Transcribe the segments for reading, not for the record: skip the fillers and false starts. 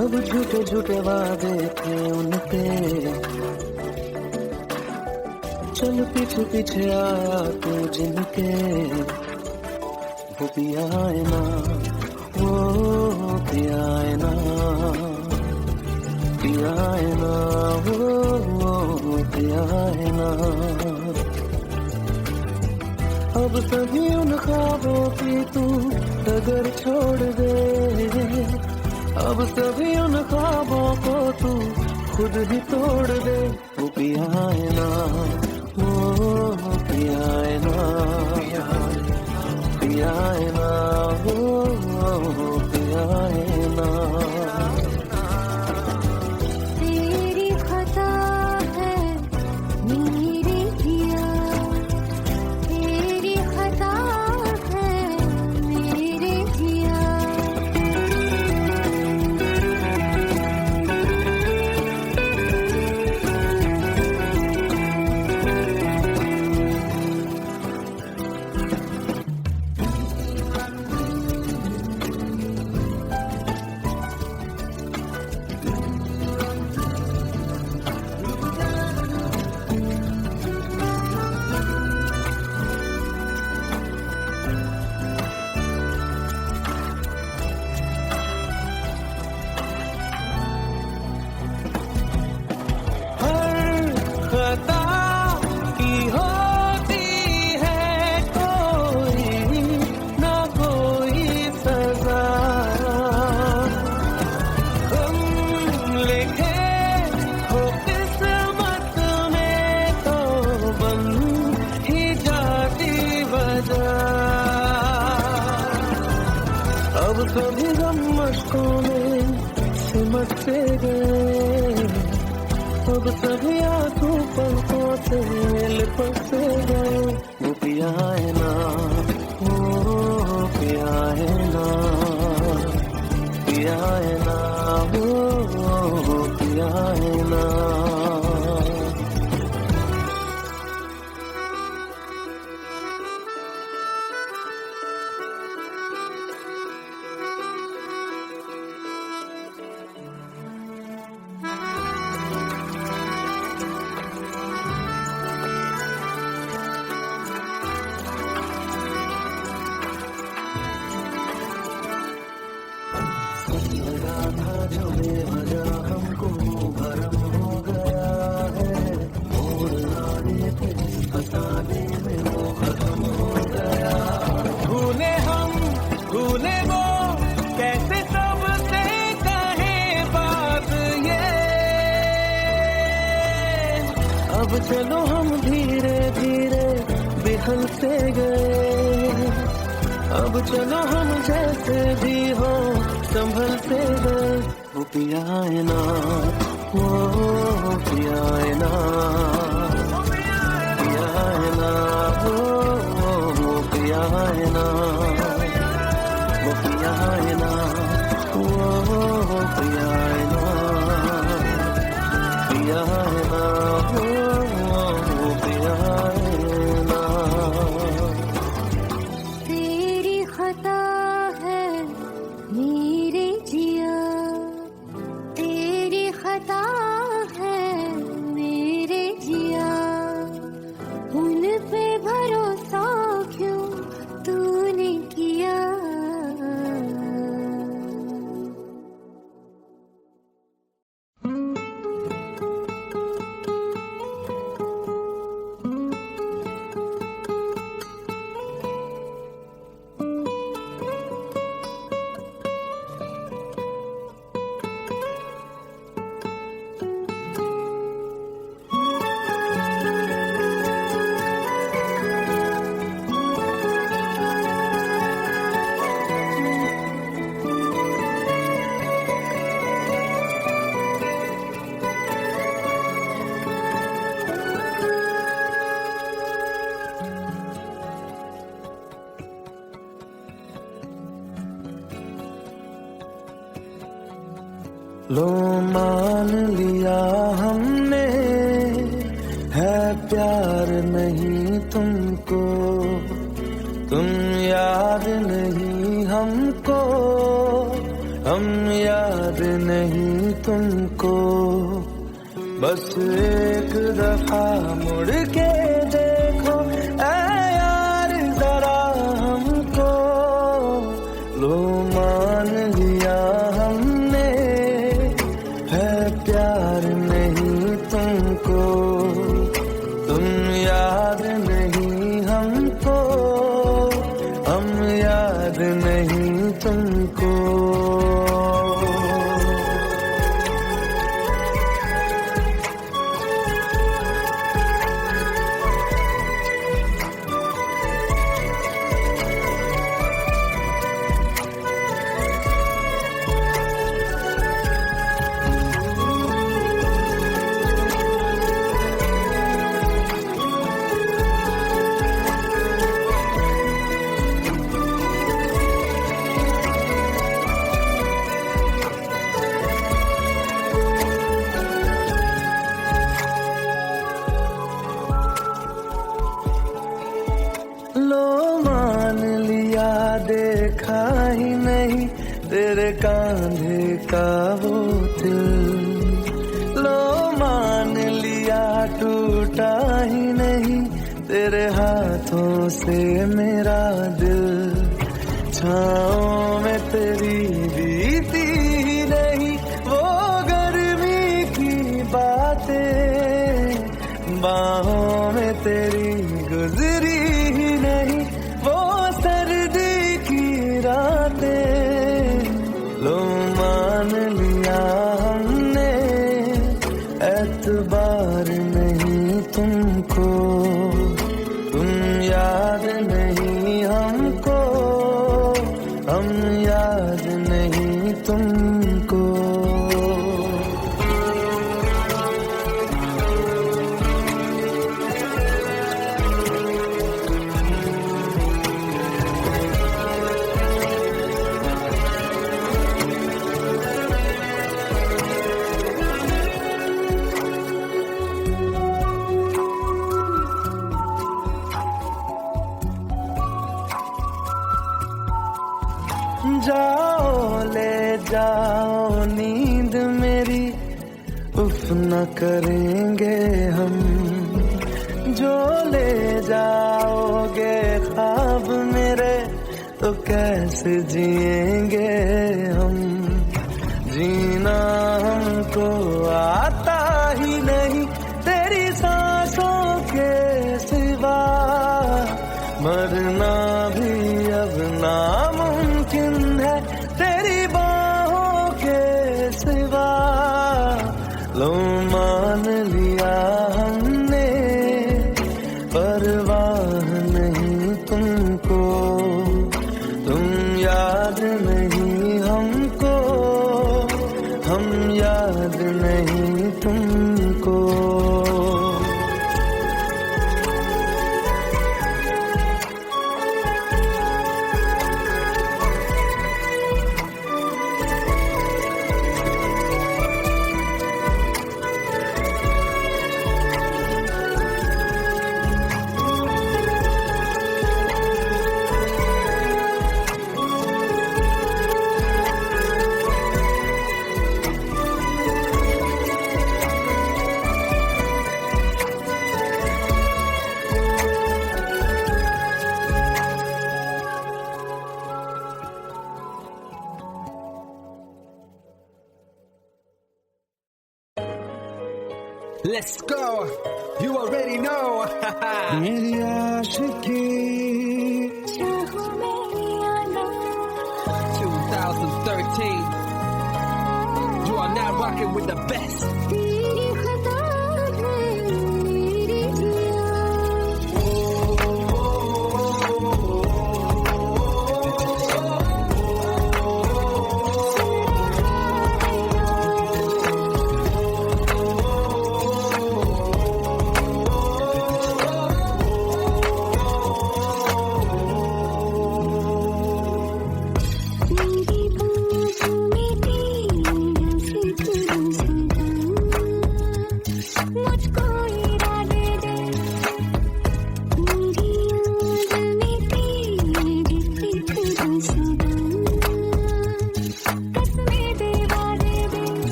सब झूठे झूठे वादे थे उनके, चल पीछे पीछे आया तू जिनके, वो पिया है ना, वो पिया है ना, पिया है ना, वो पिया है ना। अब सभी उन ख्वाबों की तू डगर छोड़ दे, अब सभी उन ख्वाबों को तू खुद ही तोड़ दे। वो पिया है ना, वो पिया है ना, पिया है ना, वो पिया है ना। अब सभी गम मशकों में सिमटते गए, अब सभी आंसू पलकों से लिपटते गए। वो पिया है ना, वो पिया है ना, पिया है ना, वो पिया है ना। जो बेवजह हमको भरम हो गया है, और आने थे फसाने में वो खत्म हो गया। भूले हम भूले वो, कैसे सबसे कहे बात ये। अब चलो हम धीरे धीरे बिखर से गए, अब चलो हम जैसे भी हो संभलते गए। वो पिया है ना, वो पिया है ना, पिया है ना, वो पिया है ना, वो पिया है ना, वो पिया है ना, पिया है ना, वो पिया है ना। तेरी खता है मेरे जिया, तेरी खता है मेरे जिया, उन पे भरोसा क्यों तूने किया। लो मान लिया हमने है प्यार नहीं तुमको, तुम याद नहीं हमको, हम याद नहीं नहीं तुमको, बस एक दफा मुड़ के देखो ऐ यार जरा हमको। लो मान लिया हमने है प्यार नहीं तुमको, तुम याद नहीं हमको, हम याद नहीं तुमको। लो मान लिया देखा ही नहीं तेरे कांधे का वो दिल, लो मान लिया टूटा ही नहीं तेरे हाथों से मेरा दिल। छाँव में तेरी बीती ही नहीं वो गर्मी की बातें, बाहों में तेरी गुजरी ही नहीं वो सर्दी की रातें। लो मान लिया हमने एतबार नहीं तुमको, तुम याद नहीं हमको, हम याद नहीं तुमको। जाओ ले जाओ नींद मेरी, उफ न करेंगे हम, जो ले जाओगे ख्वाब मेरे तो कैसे जिएंगे हम। जीना हमको आता ही नहीं तेरी सांसों के सिवा, मरना भी अब नामुमकिन है तेरी बाहों के सिवा। लो मान लिया हमने परवाह नहीं तुमको, तुम याद नहीं हमको, हम याद नहीं तुमको। Let's go. You already know. मेरी आशिकी 2013. You are now rocking with the best. मेरी बाहों में तेरा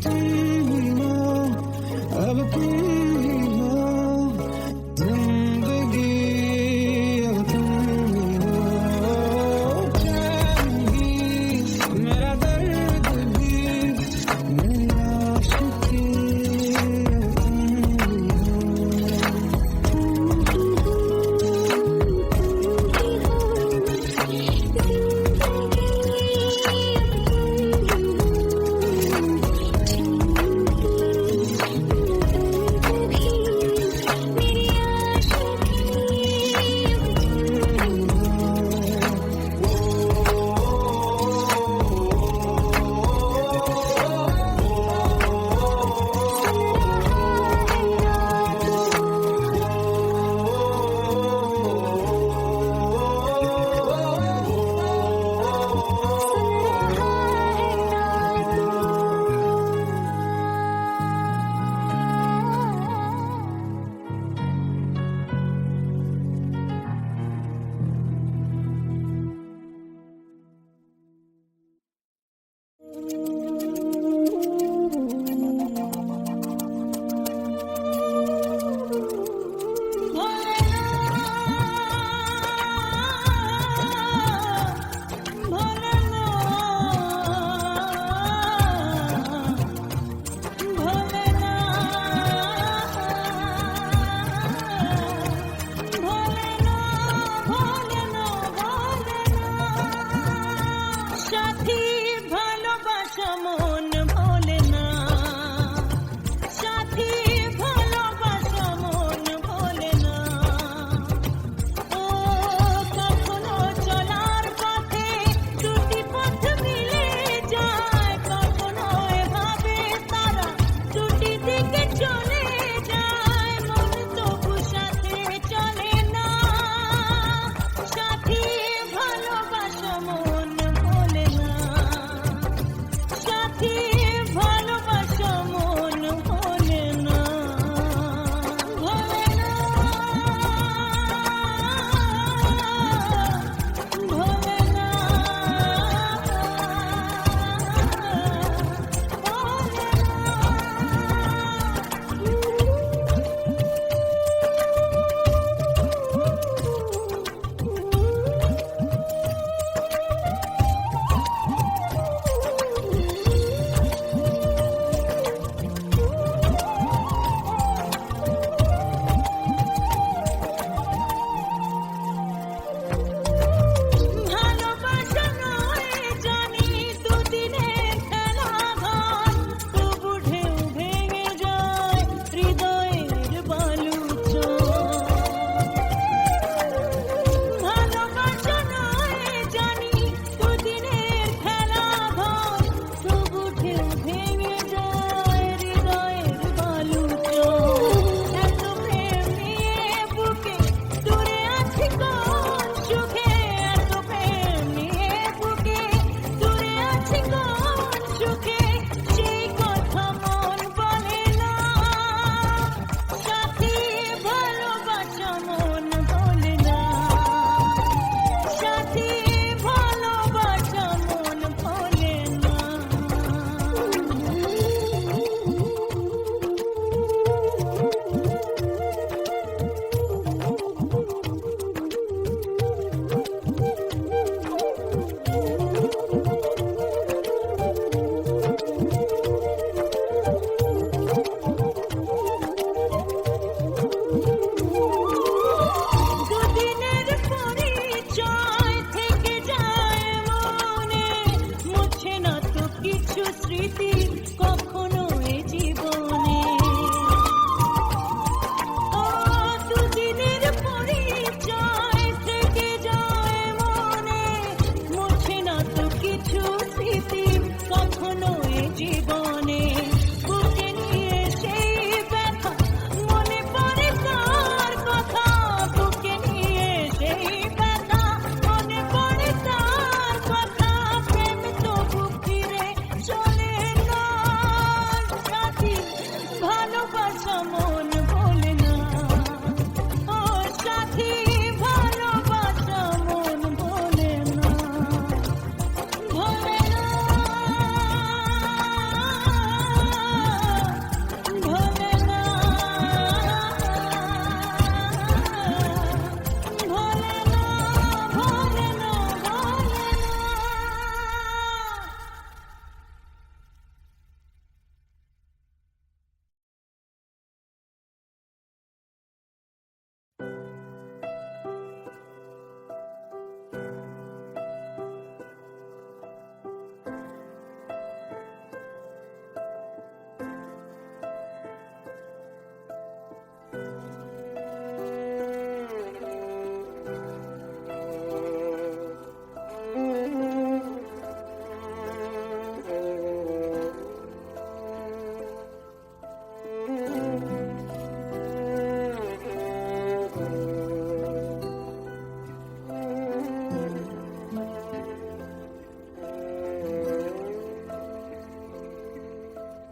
तुम ही हो, अब तुम ही हो जिंदगी, अब तुम ही हो चैन भी, मेरा दर्द भी, मेरी आशिकी, अब तुम ही हो।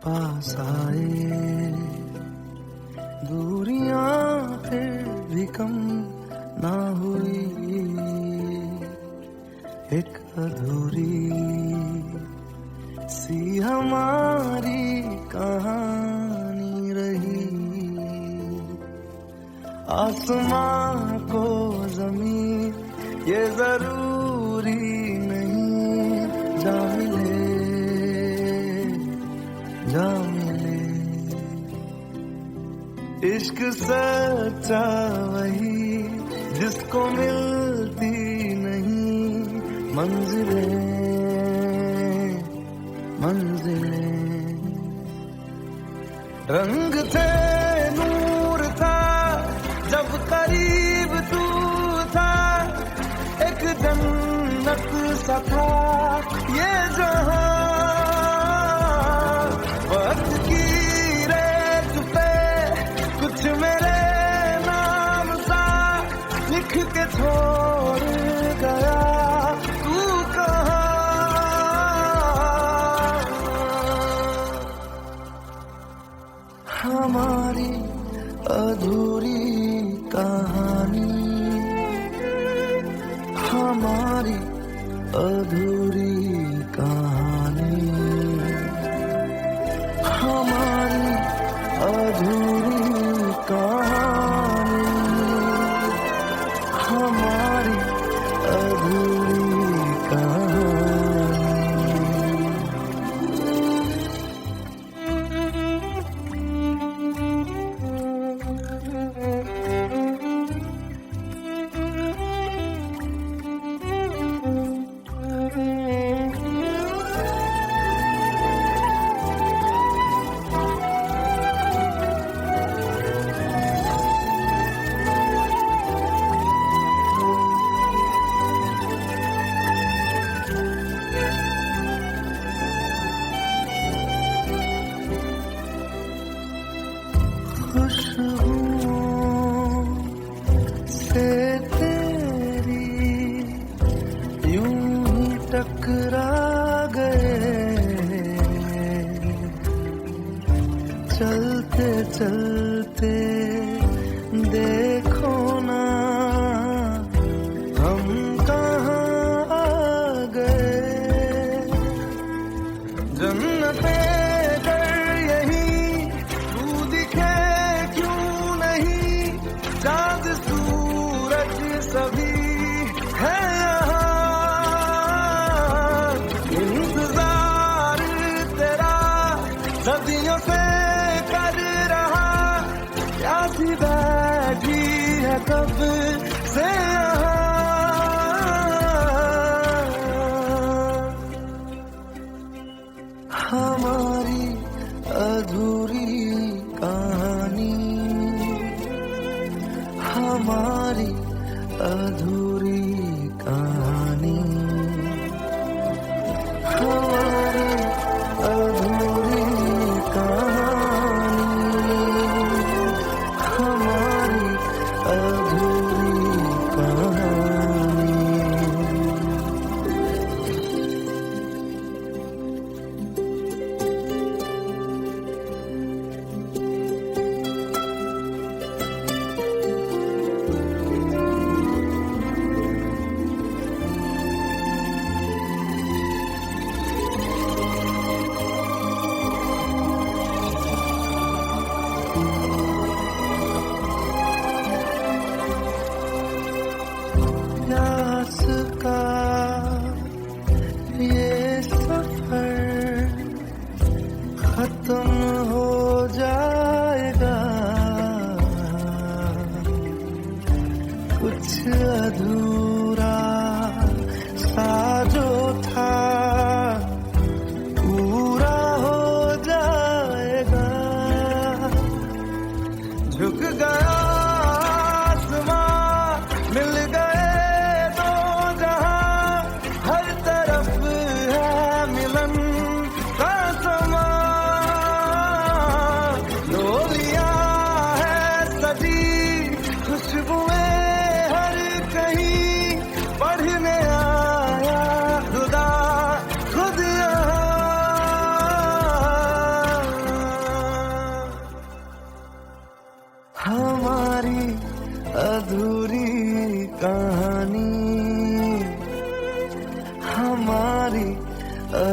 पास आए, दूरियां फिर भी कम ना हुई, एक अधूरी सी हमारी कहानी रही। आसमां को जमीन ये जरूरी नहीं, जा मिले जा मिले। इश्क सच्चा वही जिसको मिलती नहीं मंजिलें मंजिलें। रंग थे नूर था जब करीब तू था, एक जन्नत सा था ये जहां। वक्त की रेत पे कुछ मेरे नाम सा लिख के छोड़ गया तू कहाँ। हमारी अधूरी कहानी, हमारी अधूरी कहानी, हमारी अधूरी कहानी, हमारी अधूरी कहानी। खुशबुओं से तेरी यूं ही टकरा गए, चलते चलते देखो ना हम कहाँ आ गए। जन्नते चाँद सूरज सभी है यहाँ, इंतजार तेरा सदियों से कर रहा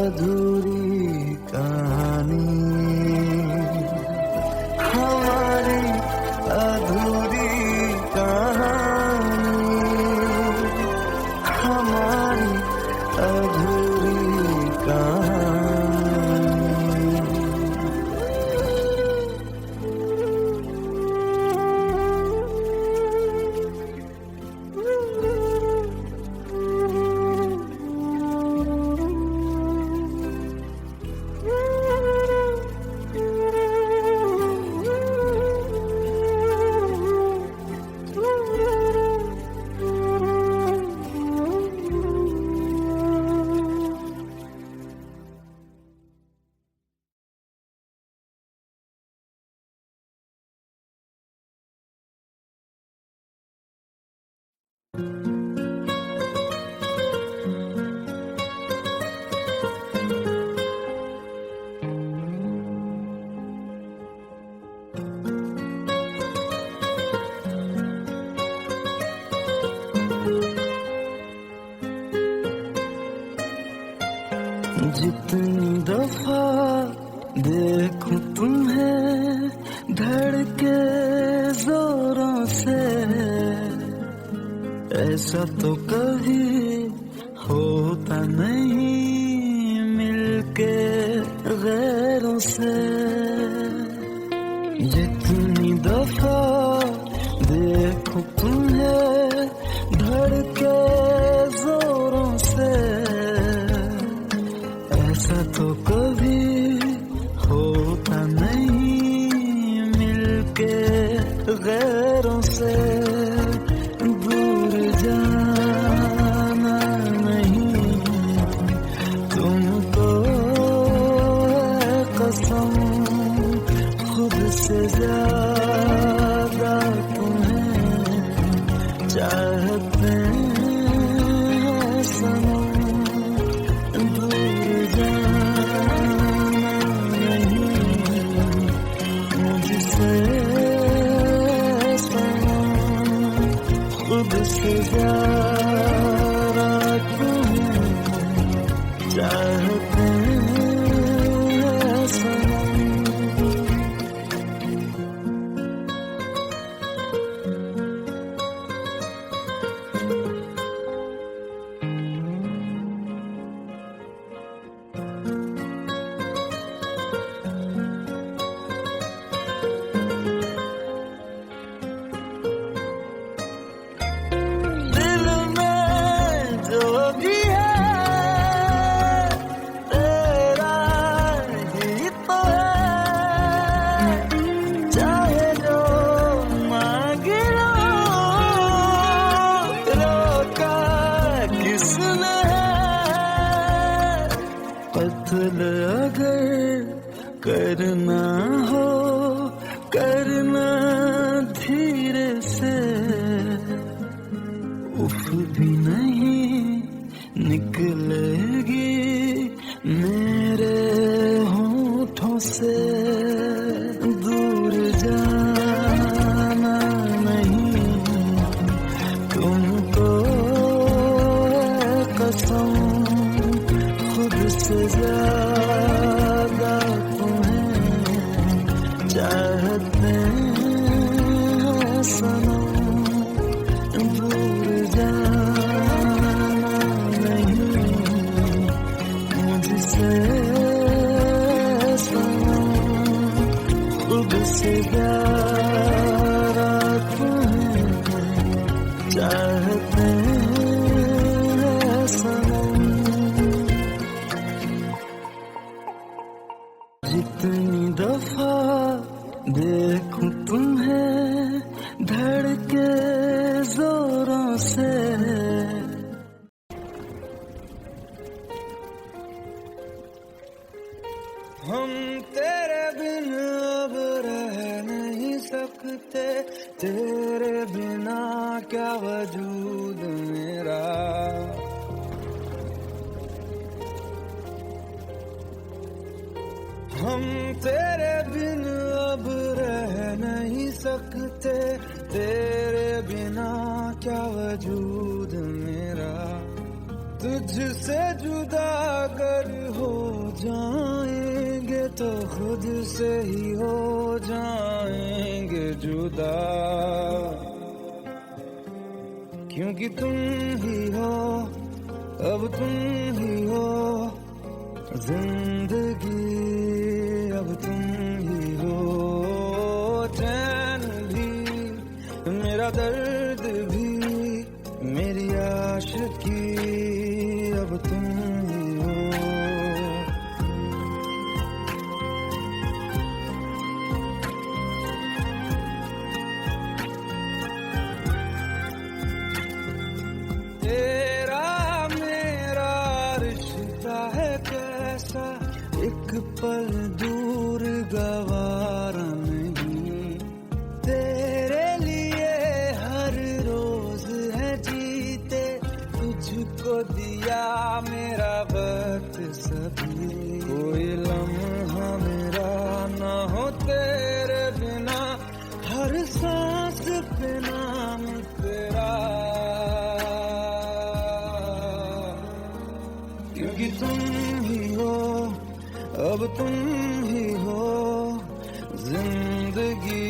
अधूरी कहानी, हमारी अधूरी कहानी, हमारी अधूरी कहानी। जितनी दफा देखूं तुम्हें धड़के जोरों से, ऐसा तो कभी होता नहीं मिलके गैरों से। जितनी दफा देखूं तुम्हें धड़के जोरों से, ऐसा तो कभी होता नहीं मिलके गैरों से। दूर जाना नहीं तुमको है कसम, खुद से ज्यादा तुम्हें चाहते हैं सनम। खुद से ज्यादा तुम्हें चाहते हैं सनम। कत्ल अगर करना हो करना धीरे से, उफ भी नहीं निकलेगी मेरे होठों से। दूर जाना नहीं तुमको है कसम, खुद से ज्यादा तुम्हें चाहते हैं सनम। दूर जाना नहीं मुझसे सनम, खुद से ज्यादा तुम्हें चाहते हैं सनम। जितनी दफा देखूं तुम्हें धड़के जोरों से, हम तेरे बिन अब रह नहीं सकते, तेरे बिना क्या वजूद मेरा। हम तेरे बिन अब रह नहीं सकते, तेरे बिना क्या वजूद मेरा। तुझसे जुदा अगर हो जाएंगे तो खुद से ही हो जाएंगे जुदा, क्योंकि तुम ही हो, अब तुम ही हो जिंदगी, अब तुम ही हो चैन भी, मेरा दर्द भी, मेरी आशिकी, अब तुम ही हो। तेरा मेरा रिश्ता है कैसा, एक पल दूर गवारा नहीं, तेरे लिए हर रोज है जीते, तुझको दिया मेरा वक्त सभी, कोई लम्हा मेरा ना हो तेरे बिना, हर सांस पे नाम तेरा, क्योंकि तुम ही हो, अब तुम ही हो जिंदगी,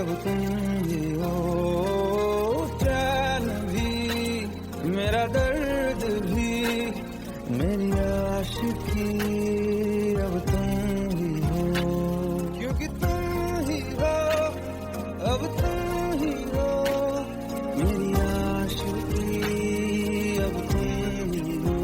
अब तुम ही हो चैन भी, मेरा दर्द भी, मेरी आशिकी, अब तुम ही हो, क्योंकि तुम ही हो, अब तुम ही हो मेरी आशिकी, अब तुम ही हो।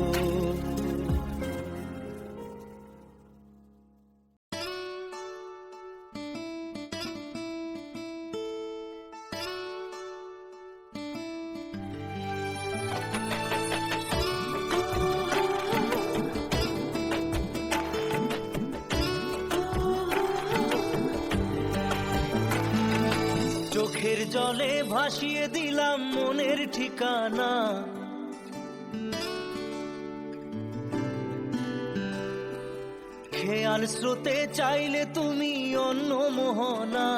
চোখের জলে ভাসিয়ে দিলাম মনের ঠিকানা, খেয়াল স্রোতে চাইলে তুমি অন্য মোহনা,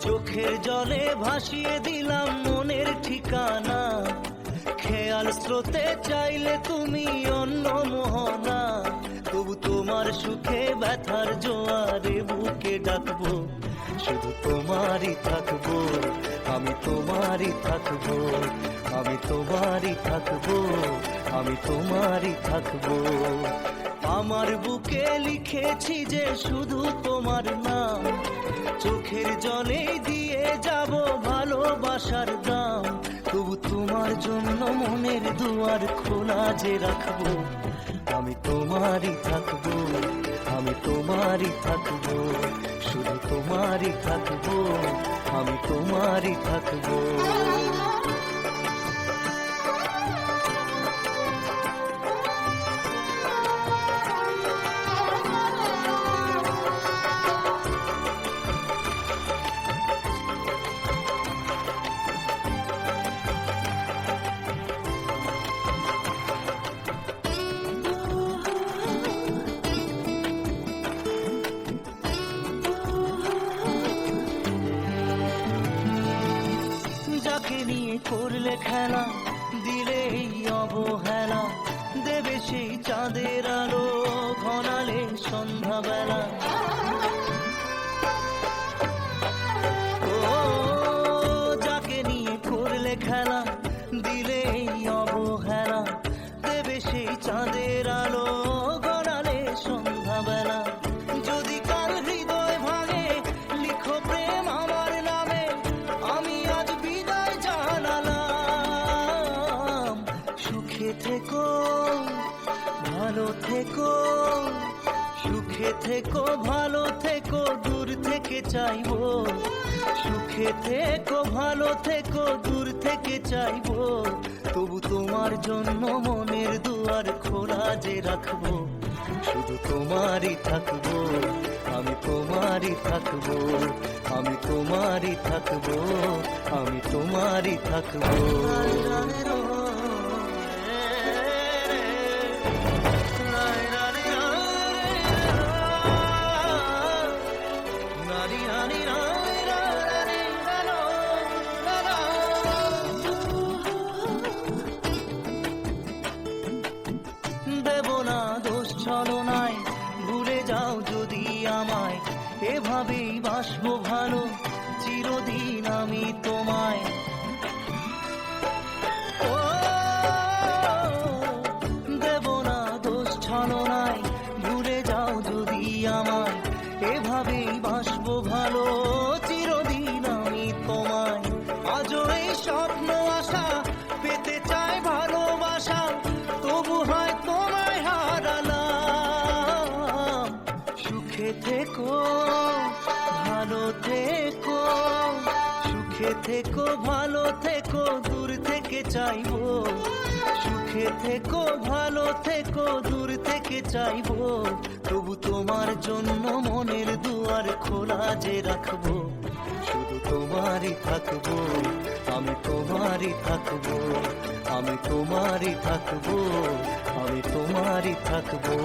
চোখের জলে ভাসিয়ে দিলাম মনের ঠিকানা, খেয়াল স্রোতে চাইলে তুমি অন্য মোহনা, তবু তোমার সুখে ব্যথার জোয়ারে বুকে ডাকবো, শুধু তোমারই থাকবো, আমি তোমারই থাকবো, আমি তোমারই থাকবো, আমি তোমারই থাকবো। আমার বুকে লিখেছি যে শুধু তোমার নাম, চোখের জলে দিয়ে যাব ভালোবাসার দাম, তবু তোমার জন্য মনের দুয়ার খোলা যে রাখবো, আমি তোমারই থাকবো, আমি তোমারই থাকবো, শুধু তোমারই থাকবো, আমি তোমারই থাকবো। যাকে নিয়ে করলে খেলা, দিলে এই অবহেলা, দেবে সেই চাঁদের আলো ঘনালে সন্ধ্যাবেলা, ও যাকে নিয়ে করলে খেলা, দিলে এই অবহেলা, দেবে সেই চাঁদের আলো ঘনালে সন্ধ্যাবেলা, যদি কাল হৃদয় ভাঙে লিখো প্রেম আমার নামে, আমি আজ বিদায় জানালাম, সুখে থেকো ভালো থেকো, সুখে থেকো ভালো থেকো, দূর থেকে চাইবো, সুখে থেকো ভালো থেকো, দূর থেকে চাইবো, তবু তোমার জন্য মনের দুয়ার খোলা যে রাখবো, শুধু তোমারই থাকবো, আমি তোমারই থাকবো, আমি তোমারই থাকবো, আমি তোমারই থাকবো। এভাবেই বাসবো ভালো চিরদিন আমি তোমায়। ও দেব না দোষ ছলনায়, ভুলে যাও যদি আমায়, এভাবেই বাসবো ভালো চিরদিন আমি তোমায়। আজও এই স্বপ্ন আশা পেতে চাই ভালোবাসা, তবু হয় তোমায় হারালাম। সুখে থেকো ভালো থেকো, সুখে থেকো ভালো থেকো, দূর থেকে চাইবো। সুখে থেকো ভালো থেকো, দূর থেকে চাইবো, তবু তোমার জন্য মনের দুয়ার খোলা যে রাখবো। শুধু তোমারই থাকবো, আমি তোমারই থাকবো, আমি তোমারই থাকবো, আমি তোমারই থাকবো।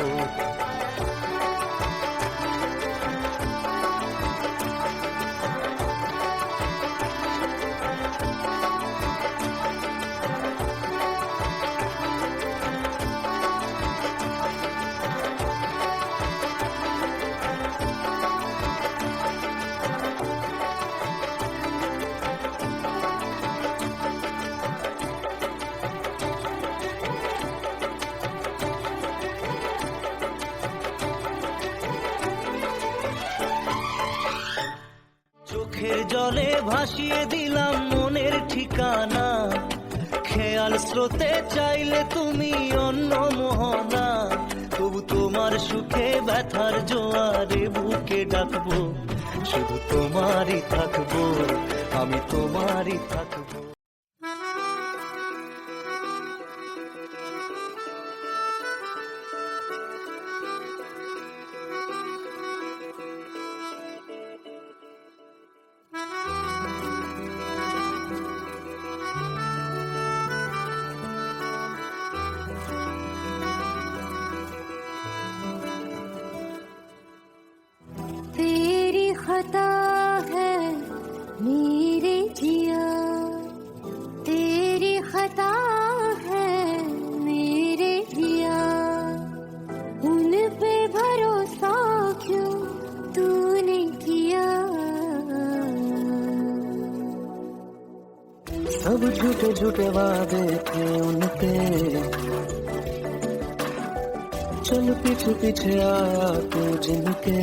চোখের জলে ভাসিয়ে দিলাম মনের ঠিকানা, খেয়াল স্রোতে চাইলে তুমি অন্য মোহনা, তবু তোমার সুখে ব্যথার জোয়ারে বুকে ডাকবো। শুধু তোমারই থাকবো, আমি তোমারই থাকবো। तेरी खता है मेरे जिया, तेरी खता है मेरे जिया, उन पे भरोसा क्यों तूने किया। सब झूठे झूठे वादे थे उनके, चल पीछे पीछे आया तू जिनके।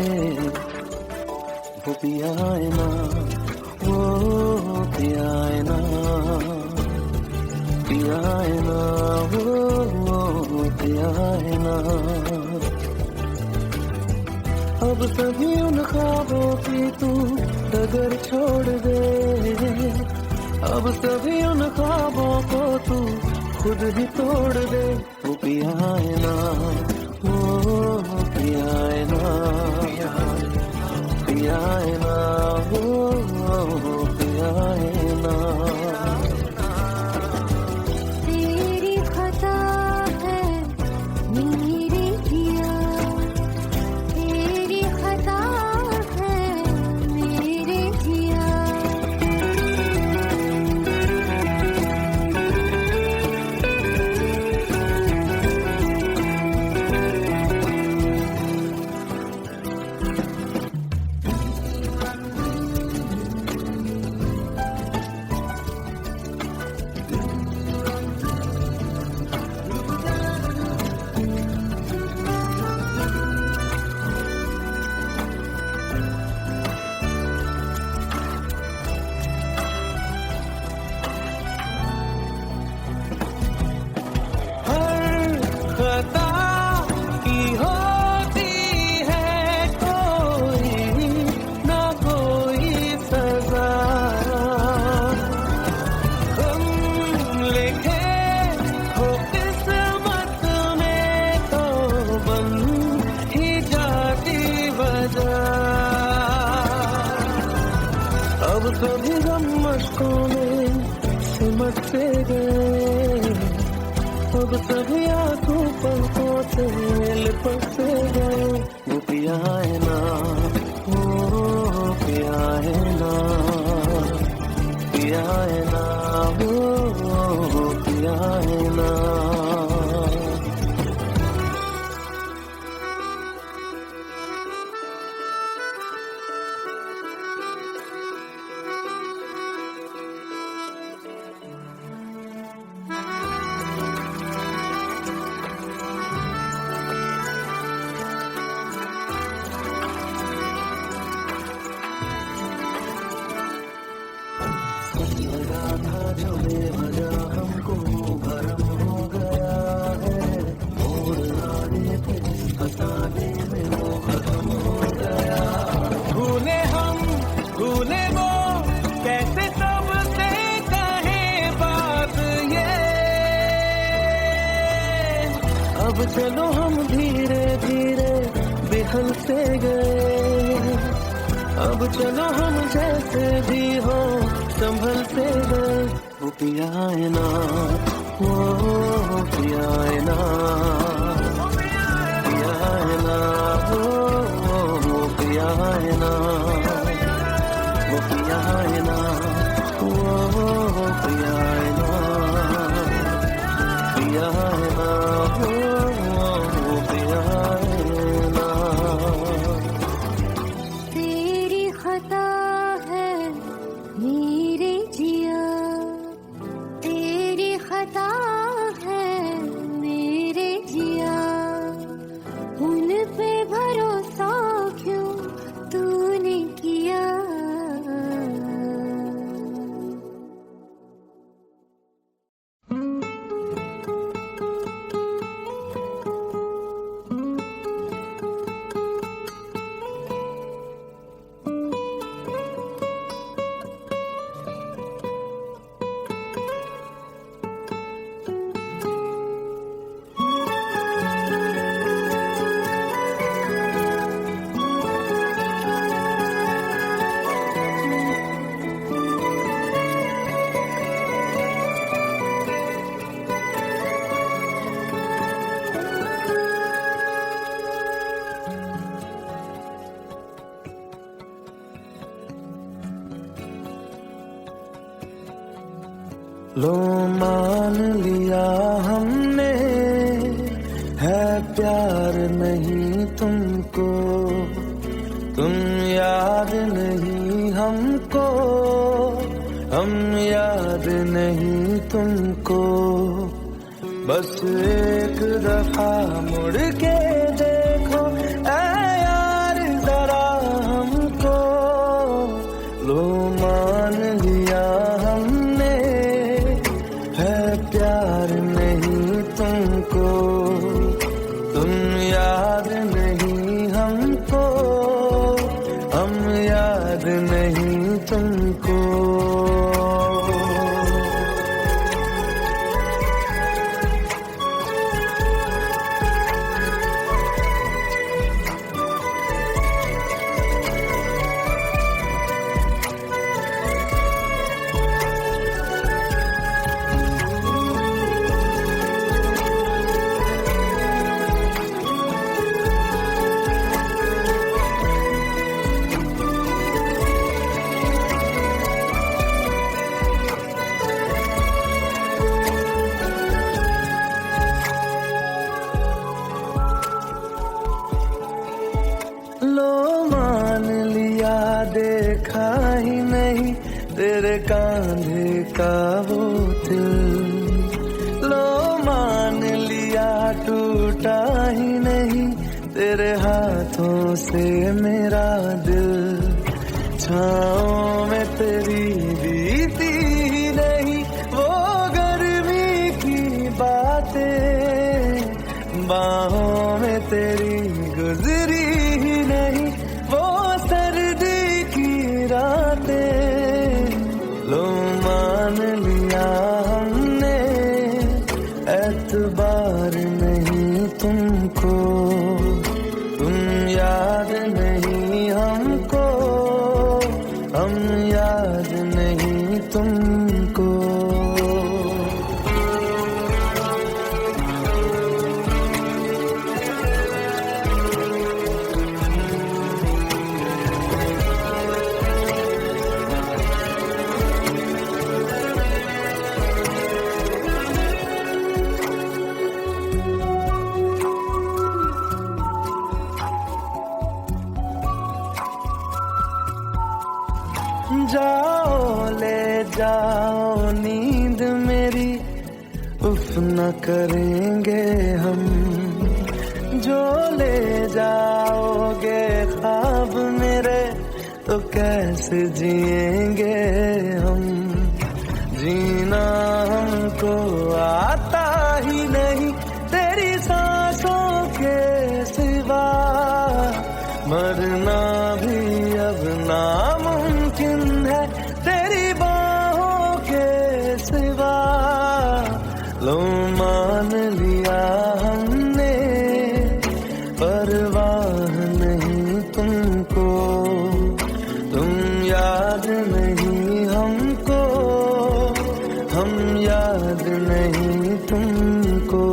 वो पिया है ना, वो पिया है ना, पिया है ना, वो पिया है ना। अब सभी उन ख्वाबों की तू डगर छोड़ दे, अब सभी उन ख्वाबों को तू खुद ही तोड़ दे। वो पिया है ना, वो पिया है ना, पिया है ना, वो पिया है ना। तेरी खता है मेरे जिया, तेरी खता है मेरे जिया। अब सभी गम मशकों में सिमटते गए, अब सभी आंसू पलकों से लिपटते गए। वो पिया है ना, वो पिया है ना, पिया है ना, वो पिया है ना। जो बेवजह हमको भरम हो गया है, मोड़ आने पे फसाने में वो खत्म हो गया। भूले हम भूले वो कैसे सबसे कहे बात ये। अब चलो हम धीरे धीरे बिहल से गए, अब चलो हम जैसे भी हो संभल से गए। वो पिया है ना, वो पिया है ना, पिया है ना, वो पिया है ना, वो पिया है ना, वो पिया है ना, पिया है ना, वो पिया है ना। तेरी खता है मेरे जिया, तेरी खता है मेरे जिया, उन पे भरोसा क्यों तूने किया। लो मान लिया हमने है प्यार नहीं तुमको, तुम याद नहीं हमको, हम याद नहीं तुमको। बस एक दफा मुड़ के देखो ऐ यार जरा हमको। लो मान लिया हमने है प्यार नहीं तुमको, तुम याद नहीं हमको, हम याद नहीं तुमको। लो मान लिया देखा ही नहीं तेरे कांधे का वो दिल। लो मान लिया टूटा ही नहीं तेरे हाथों से मेरा दिल। छाँव में तेरी बीती ही नहीं वो गर्मी की बातें, बाहों में तेरी गुजरी ही नहीं वो सर्दी की रातें। लो मान लिया हमने एतबार नहीं तुमको, तुम याद नहीं हमको, हम याद नहीं तुमको। जाओ ले जाओ नींद मेरी, उफ न करेंगे हम। जो ले जाओगे ख्वाब मेरे तो कैसे जिएंगे हम। जीना सिवा लो मान लिया हमने, परवाह नहीं तुमको, तुम याद नहीं हमको, हम याद नहीं तुमको।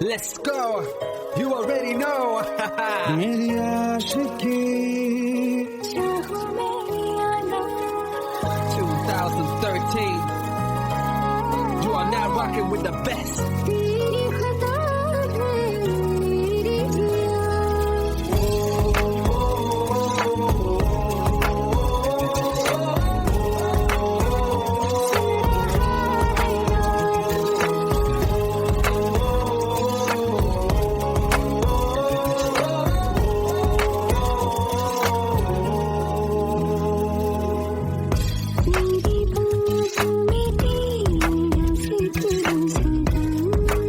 Let's go. You already know. मेरी आशिकी 2013. You are now rocking with the best. तेरी खता है मेरी जिया, मेरी बाहों में तेरा फिक्र सदा,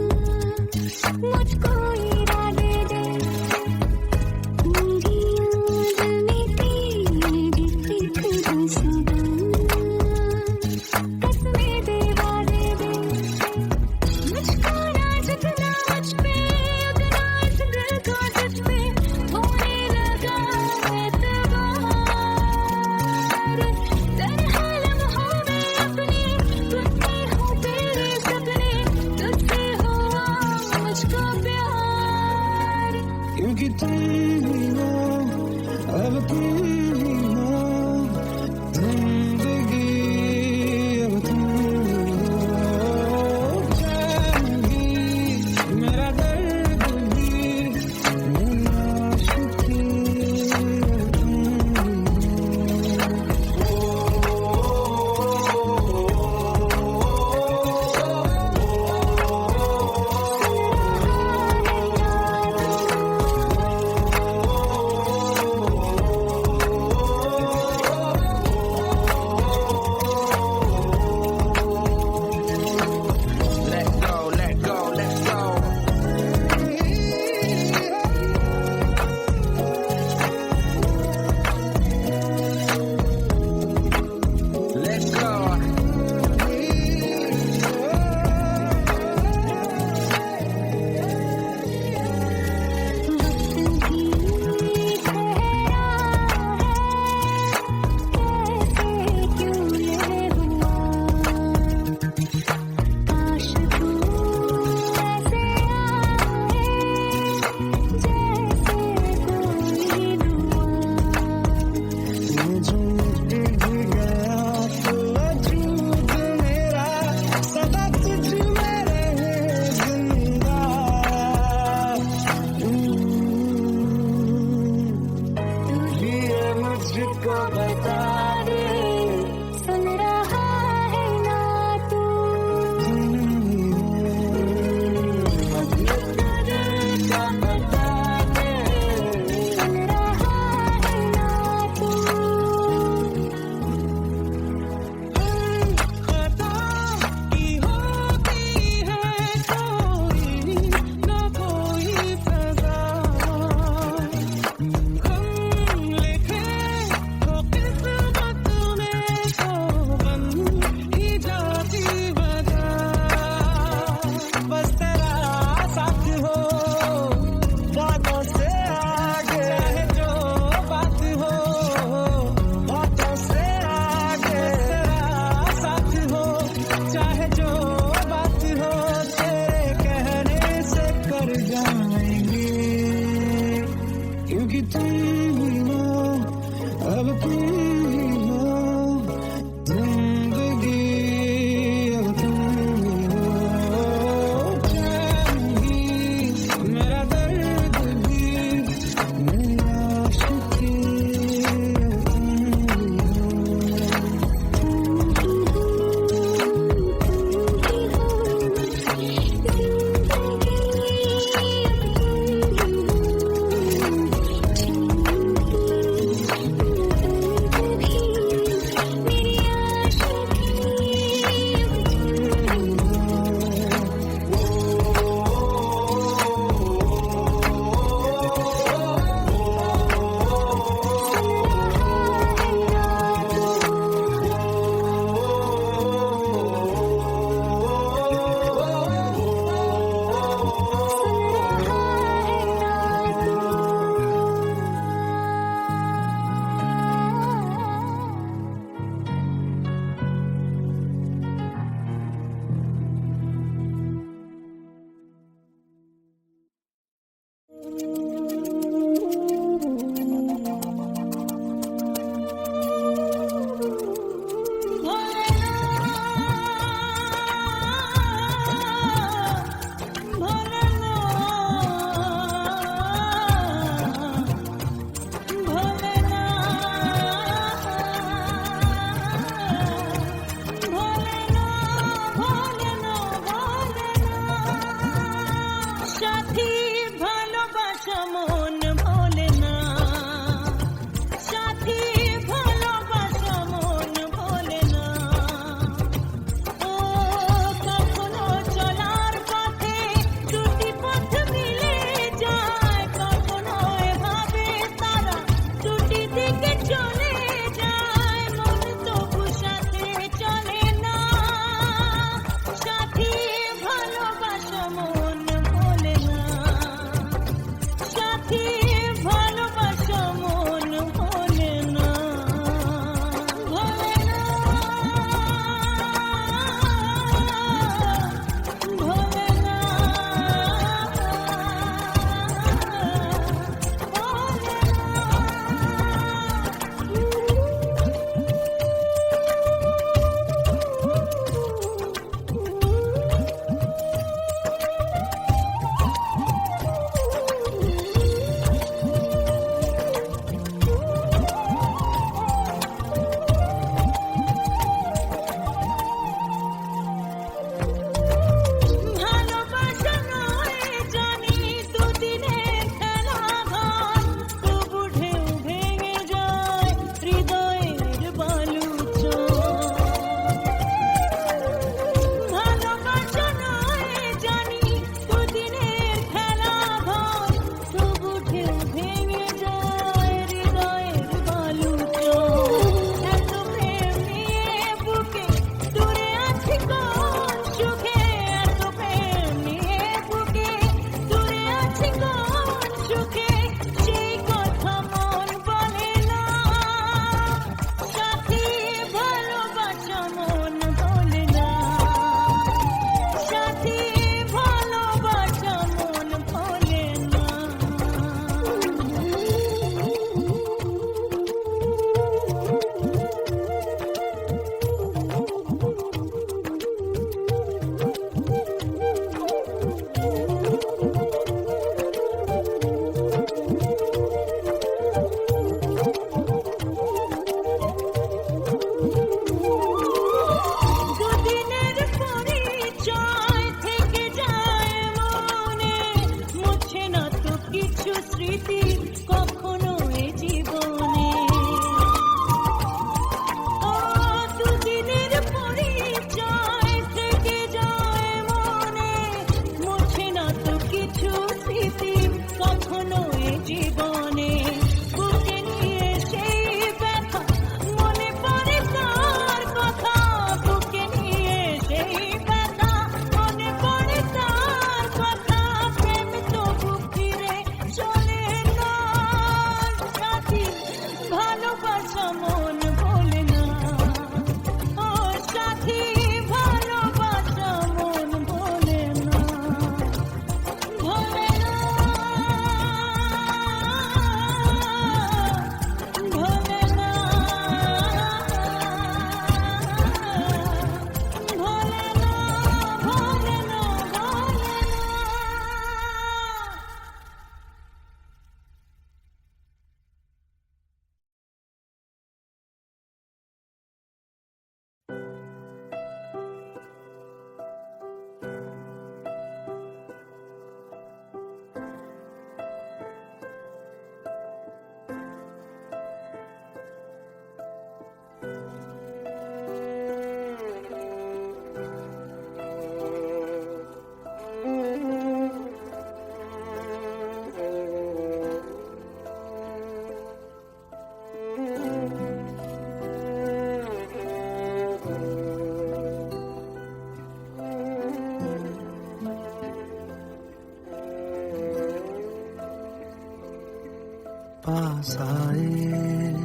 पास आए,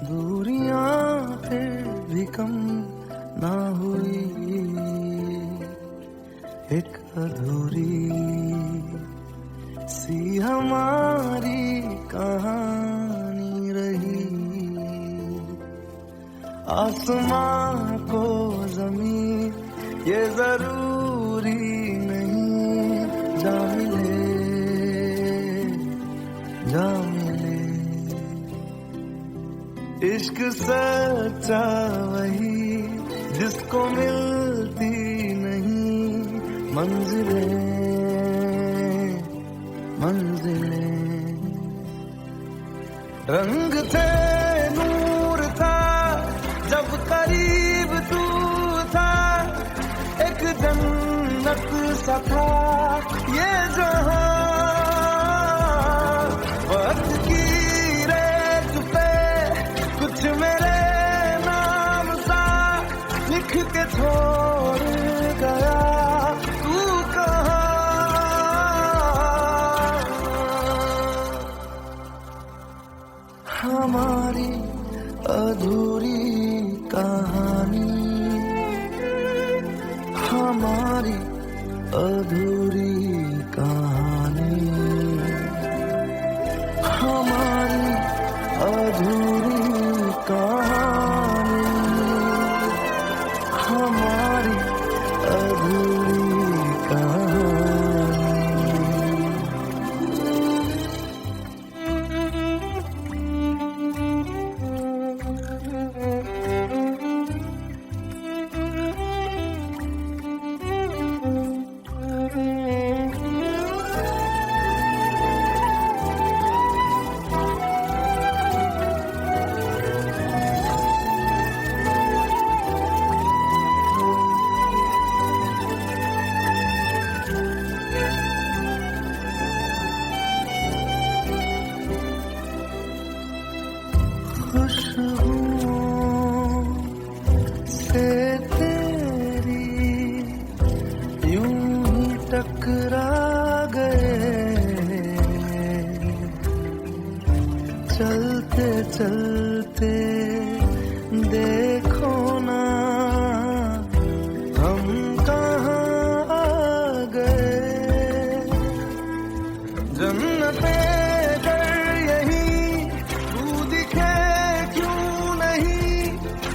दूरियां फिर भी कम ना हुई, एक अधूरी सी हमारी कहानी रही। आसमां को जमीन ये जरूरी नहीं, जा मिले जा मिले। इश्क सच्चा वही जिसको मिलती नहीं मंजिलें मंजिलें। रंग थे नूर था जब करीब तू था, एक जन्नत सा था ये जहां। वक्त की रेत पे कुछ मेरे नाम सा लिख के छोड़ गया तू कहाँ। हमारी अधूरी कहानी, हमारी अधूरी कहानी, हमारी अधूरी कहानी, हमारी अधूरी कहानी। खुशबुओं से तेरी यूं ही टकरा गए, चलते चलते देखो ना हम कहाँ आ गए। जन्नते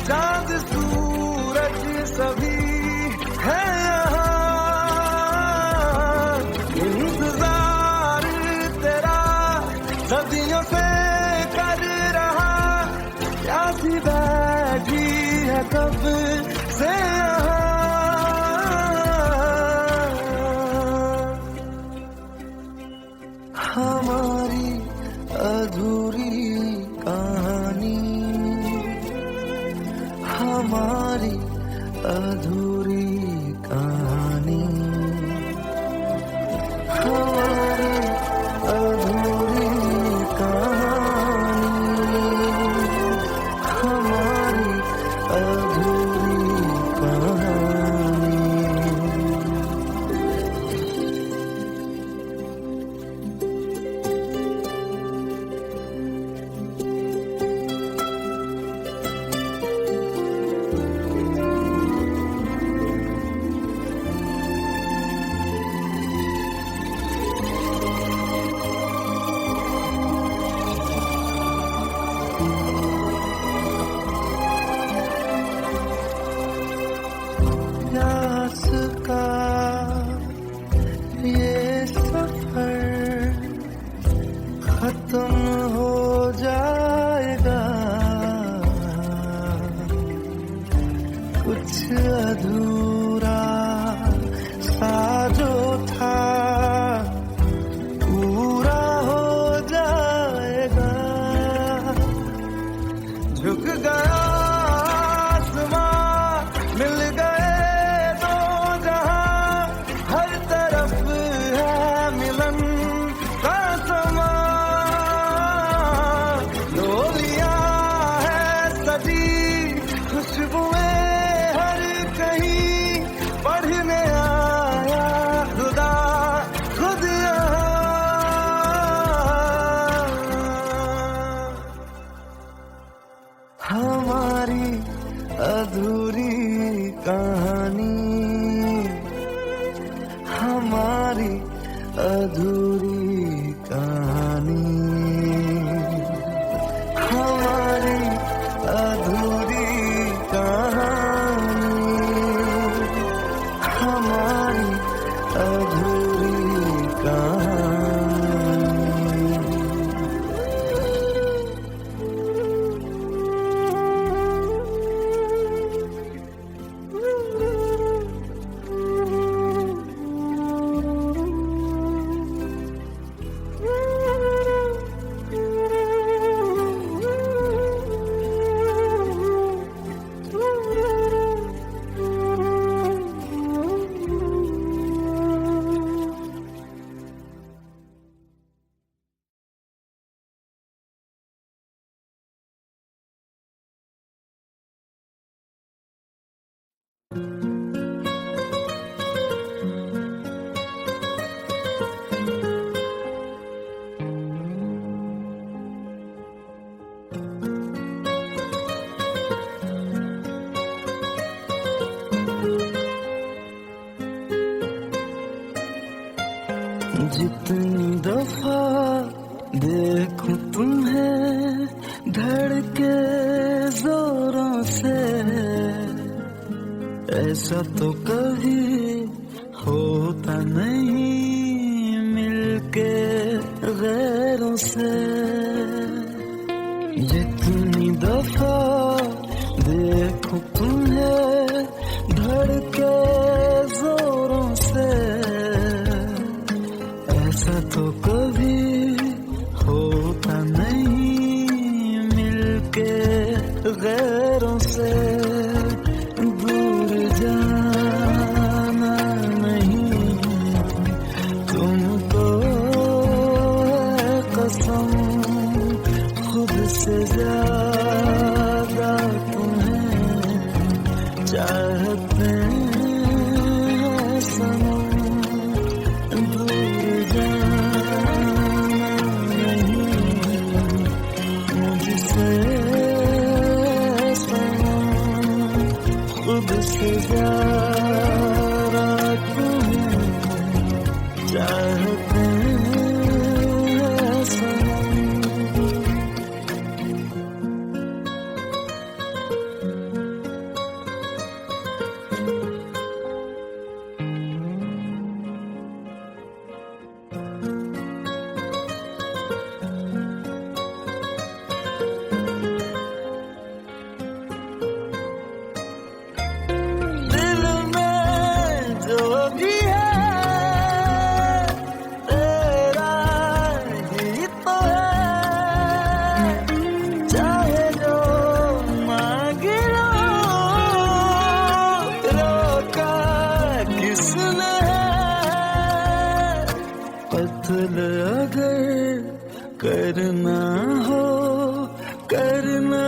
चाँद सूरज सभी है यहाँ, इंतजार तेरा सदियों से कर रहा, प्यासी बैठी है कब से यहाँ। हमारी अधूरी कहानी, हमारी अधूरी कहानी, हमारी अधूरी कहानी, हमारी अधूरी कहानी। प्यास का ये सफर खत्म हो जाएगा, कुछ अधूरा सा जो था पूरा हो जाएगा। झुक गया आसमां, मिल गए दो जहां, हर तरफ है मिलन का समा। डोलियां है सजी खुशबुएं हर कहीं, पढ़ने आया कहानी, हमारी अधूरी कहानी, हमारी अधूरी कहानी, हमारी अधूरी कहानी। जितनी दफा देखूं तुम्हें धड़के जोरों से, ऐसा तो कभी होता नहीं मिलके गैरों से। जितनी दफा देखूं तुम्हें धड़के जोरों से, ऐसा तो कभी होता नहीं मिलके गैरों से। दूर जाना नहीं तुमको है कसम, खुद से ज्यादा तुम्हें चाहते हैं सनम। खुद से ज्यादा तुम्हें चाहते हैं सनम। कत्ल अगर करना हो करना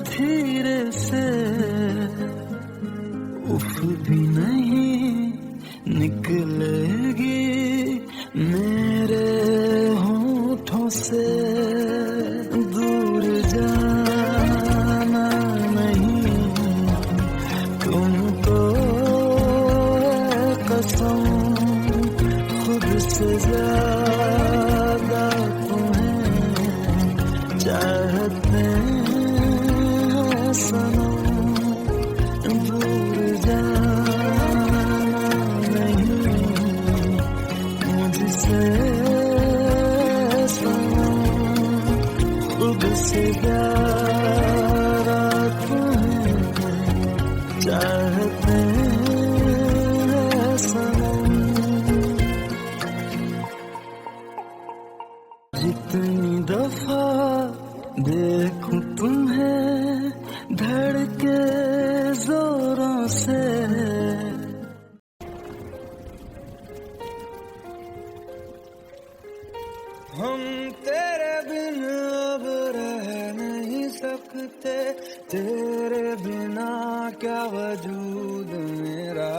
धीरे से, उफ भी नहीं निकलेगी मेरे होठों से। दूर जाना नहीं तुमको है कसम, खुद से ज्यादा तुम्हें चाहते हैं सनम। दूर जाना नहीं मुझसे सनम, खुद से ज्यादा तुम्हें चाहते हैं सनम। जितनी दफा देखूं तुम्हें धड़के जोरों से, हम तेरे बिन अब रह नहीं सकते, तेरे बिना क्या वजूद मेरा।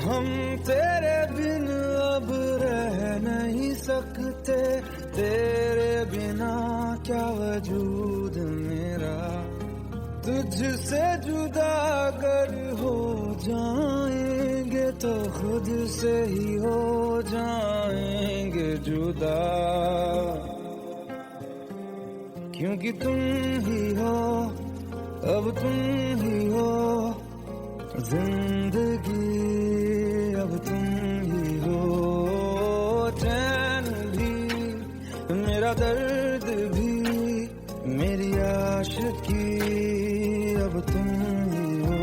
हम तेरे बिन अब रह नहीं सकते, तेरे बिना क्या वजूद मेरा तुझसे जुदा अगर हो जाएंगे तो खुद से ही हो जाएंगे जुदा, क्योंकि तुम ही हो, अब तुम ही हो जिंदगी, अब तुम ही हो चैन भी, मेरा दर्द भी, मेरी आशिकी, अब तुम ही हो।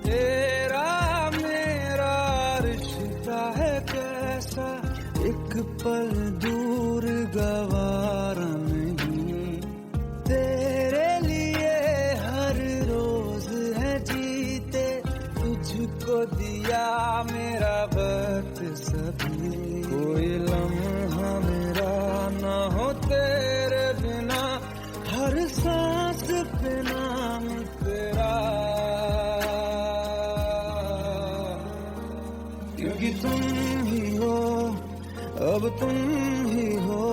तेरा मेरा रिश्ता है कैसा, एक पल दूर गवारा नहीं, तेरे लिए हर रोज है जीते, तुझको दिया मेरा वक्त सभी, कोई लम्हा मेरा ना हो तेरे बिना, हर सांस पे नाम तेरा, क्योंकि तुम ही हो, अब तुम ही हो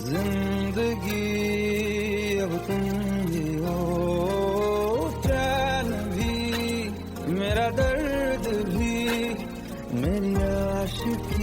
जिंदगी, अब तुम ही हो चैन भी, मेरा दर्द भी, मेरी आशिकी।